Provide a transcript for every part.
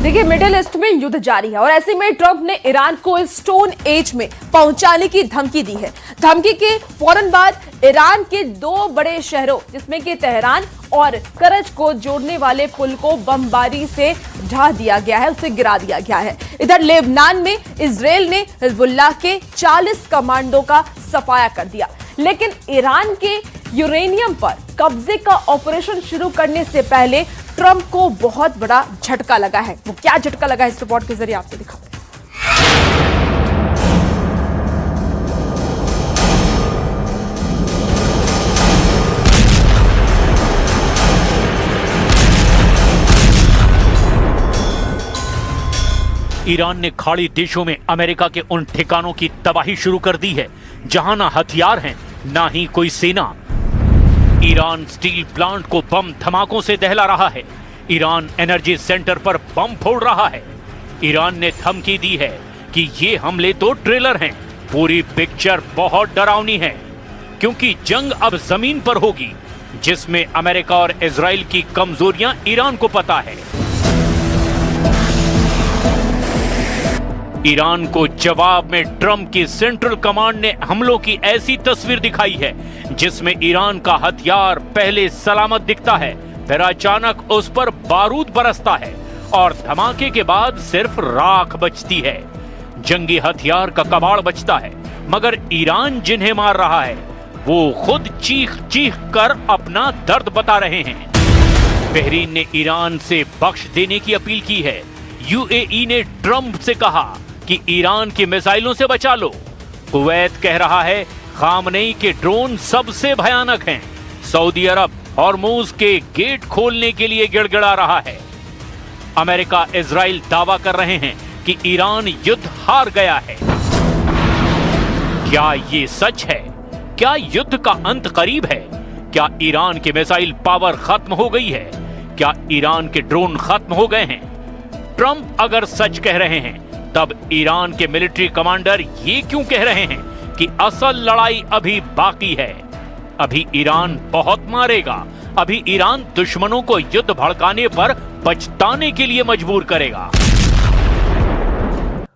देखिए, middle east में युद्ध जारी है और ऐसे में ट्रंप ने ईरान को स्टोन एज में पहुंचाने की धमकी दी है। धमकी के फौरन बाद ईरान के दो बड़े शहरों जिसमें कि तेहरान और करज को जोड़ने वाले पुल को बमबारी से ढा दिया गया है, उसे गिरा दिया गया है। इधर लेबनान में इजराइल ने हिजबुल्लाह के 40 कमांडो का सफाया कर दिया, लेकिन ईरान के यूरेनियम पर कब्जे का ऑपरेशन शुरू करने से पहले ट्रंप को बहुत बड़ा झटका लगा है। वो क्या झटका लगा है, इस रिपोर्ट के जरिए आपको दिखाते हैं। ईरान ने खाड़ी देशों में अमेरिका के उन ठिकानों की तबाही शुरू कर दी है जहां ना हथियार हैं, ना ही कोई सेना। ईरान स्टील प्लांट को बम धमाकों से दहला रहा है। ईरान एनर्जी सेंटर पर बम फोड़ रहा है। ईरान ने धमकी दी है कि ये हमले तो ट्रेलर हैं, पूरी पिक्चर बहुत डरावनी है, क्योंकि जंग अब जमीन पर होगी, जिसमें अमेरिका और इजराइल की कमजोरियां ईरान को पता है। ईरान को जवाब में ट्रंप की सेंट्रल कमांड ने हमलों की ऐसी तस्वीर दिखाई है जिसमें ईरान का हथियार पहले सलामत दिखता है, फिर अचानक उस पर बारूद बरसता है और धमाके के बाद सिर्फ राख बचती है। जंगी हथियार का कबाड़ बचता है, मगर ईरान जिन्हें मार रहा है वो खुद चीख चीख कर अपना दर्द बता रहे हैं। बहरीन ने ईरान से बख्श देने की अपील की है। यूएई ने ट्रंप से कहा कि ईरान की मिसाइलों से बचा लो। कुवैत कह रहा है खामनेई के ड्रोन सबसे भयानक हैं। सऊदी अरब हॉर्मुज के गेट खोलने के लिए गिड़गिड़ा रहा है। अमेरिका इजराइल दावा कर रहे हैं कि ईरान युद्ध हार गया है। क्या ये सच है? क्या युद्ध का अंत करीब है? क्या ईरान की मिसाइल पावर खत्म हो गई है? क्या ईरान के ड्रोन खत्म हो गए हैं? ट्रंप अगर सच कह रहे हैं तब ईरान के मिलिट्री कमांडर ये क्यों कह रहे हैं कि असल लड़ाई अभी बाकी है? अभी ईरान बहुत मारेगा। अभी ईरान दुश्मनों को युद्ध भड़काने पर पछताने के लिए मजबूर करेगा।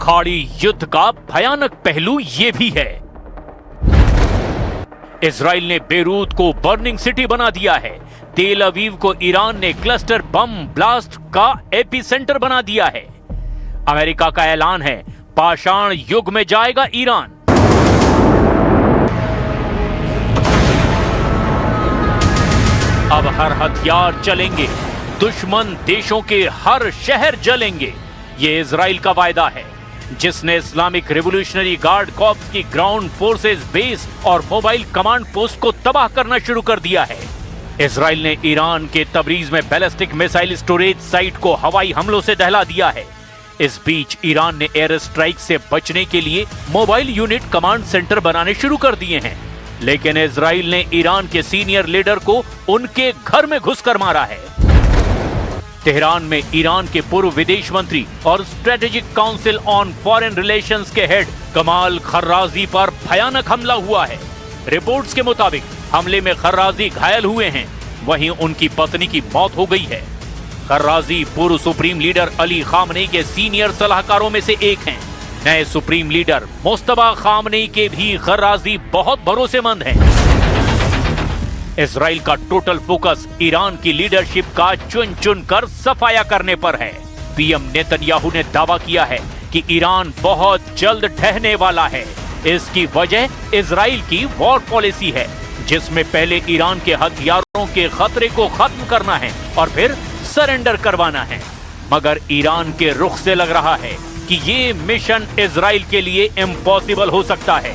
खाड़ी युद्ध का भयानक पहलू ये भी है। इजराइल ने बेरूत को बर्निंग सिटी बना दिया है। तेल अवीव को ईरान ने क्लस्टर बम ब्लास्ट का एपिसेंटर बना दिया है। अमेरिका का ऐलान है पाषाण युग में जाएगा ईरान। अब हर हथियार चलेंगे, दुश्मन देशों के हर शहर जलेंगे। ये इजराइल का वायदा है, जिसने इस्लामिक रिवॉल्यूशनरी गार्ड कॉर्प्स की ग्राउंड फोर्सेस बेस और मोबाइल कमांड पोस्ट को तबाह करना शुरू कर दिया है। इजराइल ने ईरान के तबरीज में बैलिस्टिक मिसाइल स्टोरेज साइट को हवाई हमलों से दहला दिया है। इस बीच ईरान ने एयर स्ट्राइक से बचने के लिए मोबाइल यूनिट कमांड सेंटर बनाने शुरू कर दिए हैं, लेकिन इजराइल ने ईरान के सीनियर लीडर को उनके घर में घुसकर मारा है। तेहरान में ईरान के पूर्व विदेश मंत्री और strategic council on foreign relations के हेड कमाल खर्राजी पर भयानक हमला हुआ है। रिपोर्ट्स के मुताबिक हमले में खर्राजी घायल हुए हैं, वहीं उनकी पत्नी की मौत हो गई है। खर्राजी पूर्व सुप्रीम लीडर अली खामनेई के सीनियर सलाहकारों में से एक हैं। नए सुप्रीम लीडर मुस्तफा खामनेई के भी खर्राजी बहुत भरोसेमंद हैं। इजराइल का टोटल फोकस ईरान की लीडरशिप का चुन चुन कर सफाया करने पर है। पीएम नेतन्याहू ने दावा किया है कि ईरान बहुत जल्द ढहने वाला है। इसकी वजह इजराइल की वॉर पॉलिसी है, जिसमें पहले ईरान के हथियारों के खतरे को खत्म करना है और फिर सरेंडर करवाना है। मगर ईरान के रुख से लग रहा है कि ये मिशन इजराइल के लिए इम्पॉसिबल हो सकता है।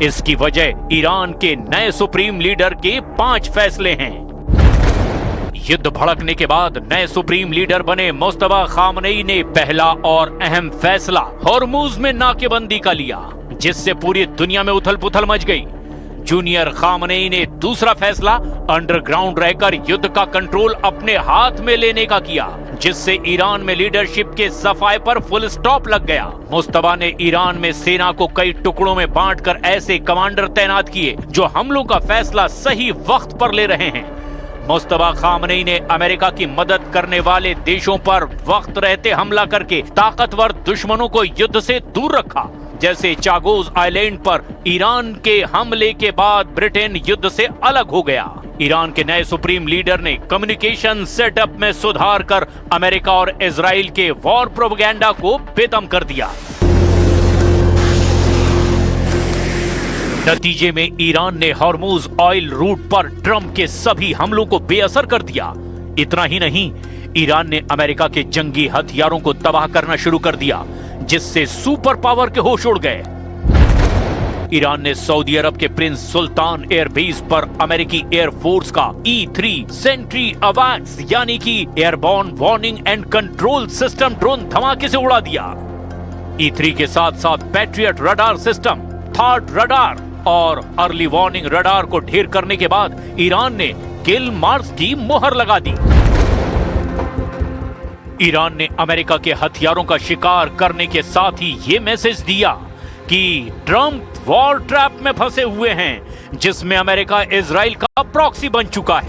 इसकी वजह ईरान के नए सुप्रीम लीडर के 5 फैसले हैं। युद्ध भड़कने के बाद नए सुप्रीम लीडर बने मुस्तफा खामनेई ने पहला और अहम फैसला हॉर्मुज में नाकेबंदी का लिया, जिससे पूरी दुनिया में उथल पुथल मच गई। जूनियर खामनेई ने दूसरा फैसला अंडरग्राउंड रहकर युद्ध का कंट्रोल अपने हाथ में लेने का किया, जिससे ईरान में लीडरशिप के सफाए पर फुल स्टॉप लग गया। मुस्तफा ने ईरान में सेना को कई टुकड़ों में बांटकर ऐसे कमांडर तैनात किए जो हमलों का फैसला सही वक्त पर ले रहे हैं। मुस्तफा खामनेई ने अमेरिका की मदद करने वाले देशों पर वक्त रहते हमला करके ताकतवर दुश्मनों को युद्ध से दूर रखा, जैसे चागोज आइलैंड पर ईरान के हमले के बाद ब्रिटेन युद्ध से अलग हो गया। ईरान के नए सुप्रीम लीडर ने कम्युनिकेशन सेटअप में सुधार कर अमेरिका और इजराइल के वॉर प्रोपेगेंडा को बेदम कर दिया। नतीजे में ईरान ने हॉर्मुज ऑयल रूट पर ट्रंप के सभी हमलों को बेअसर कर दिया। इतना ही नहीं, ईरान ने अमेरिका के जंगी हथियारों को तबाह करना शुरू कर दिया, जिससे सुपर पावर के होश उड़ गए। ईरान ने सऊदी अरब के प्रिंस सुल्तान एयरबेस पर अमेरिकी एयरफोर्स का E-3 सेंट्री अवैक्स यानी कि airborne warning and control system drone धमाके से उड़ा दिया। E-3 के साथ साथ patriot radar system, third radar और अर्ली वार्निंग रडार को ढेर करने के बाद ईरान ने किल मार्स की मोहर लगा दी। ईरान ने अमेरिका के हथियारों का शिकार करने के साथ ही ये मैसेज दिया कि ट्रंप वॉर ट्रैप में फंसे हुए हैं, जिसमें अमेरिका इजराइल का प्रॉक्सी बन चुका है।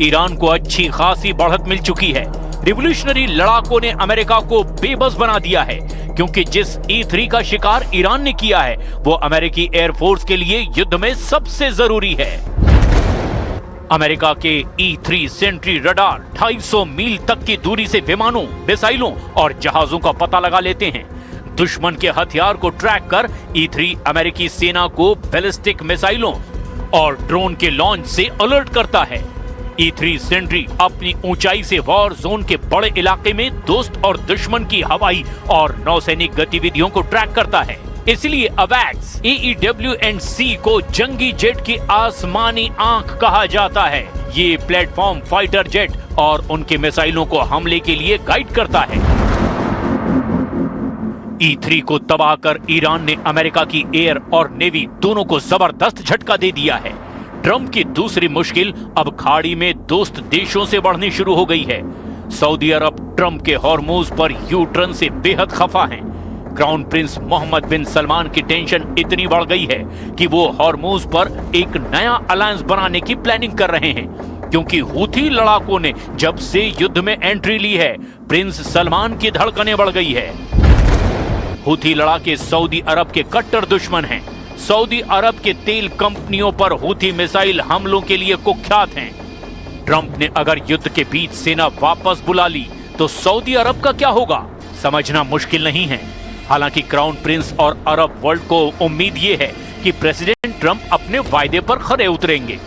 ईरान को अच्छी खासी बढ़त मिल चुकी है। रिवोल्यूशनरी लड़ाकों ने अमेरिका को बेबस बना दिया है, क्योंकि जिस E-3 का शिकार ईरान ने किया है वो अमेरिकी एयरफोर्स के लिए युद्ध में सबसे जरूरी है। अमेरिका के E-3 सेंट्री रडार 250 मील तक की दूरी से विमानों, मिसाइलों और जहाजों का पता लगा लेते हैं। दुश्मन के हथियार को ट्रैक कर E-3 अमेरिकी सेना को बैलिस्टिक मिसाइलों और ड्रोन के लॉन्च से अलर्ट करता है। E-3 सेंट्री अपनी ऊंचाई से वॉर जोन के बड़े इलाके में दोस्त और दुश्मन की हवाई और नौसैनिक गतिविधियों को ट्रैक करता है। इसलिए अवैक्स AEW&C को जंगी जेट की आसमानी आंख कहा जाता है। ये प्लेटफॉर्म फाइटर जेट और उनके मिसाइलों को हमले के लिए गाइड करता है। E-3 को तबाह कर ईरान ने अमेरिका की एयर और नेवी दोनों को जबरदस्त झटका दे दिया है। ट्रंप की दूसरी मुश्किल अब खाड़ी में दोस्त देशों से बढ़नी शुरू हो गई है। सऊदी अरब ट्रंप के हॉर्मुज पर यू टर्न से बेहद खफा हैं। क्राउन प्रिंस मोहम्मद बिन सलमान की टेंशन इतनी बढ़ गई है कि वो हॉर्मुज पर एक नया अलायंस बनाने की प्लानिंग कर रहे हैं, क्योंकि हूथी लड़ाकों ने जब से युद्ध में एंट्री ली है, प्रिंस सलमान की धड़कनें बढ़ गई है। हूथी लड़ाके सऊदी अरब के कट्टर दुश्मन हैं। सऊदी अरब के तेल कंपनियों पर हूथी मिसाइल हमलों के लिए कुख्यात हैं। ट्रंप ने अगर युद्ध के बीच सेना वापस बुला ली तो सऊदी अरब का क्या होगा, समझना मुश्किल नहीं है। हालांकि क्राउन प्रिंस और अरब वर्ल्ड को उम्मीद ये है कि प्रेसिडेंट ट्रंप अपने वायदे पर खरे उतरेंगे,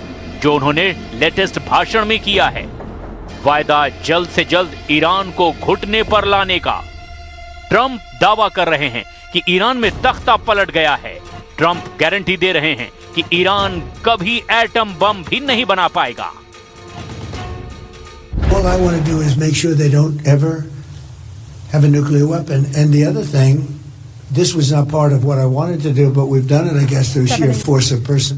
जो उन्होंने लेटेस्ट भाषण में किया है। वायदा जल्द से जल्द ईरान को घुटने पर लाने का। ट्रंप दावा कर रहे हैं कि ईरान में तख्ता पलट गया है। ट्रंप गारंटी दे रहे हैं कि ईरान कभी एटम बम भी नहीं बना पाएगा। All I want to do is make sure they don't ever have a nuclear weapon. And the other thing, this was not part of what I wanted to do, but we've done it, I guess, through sheer force of person.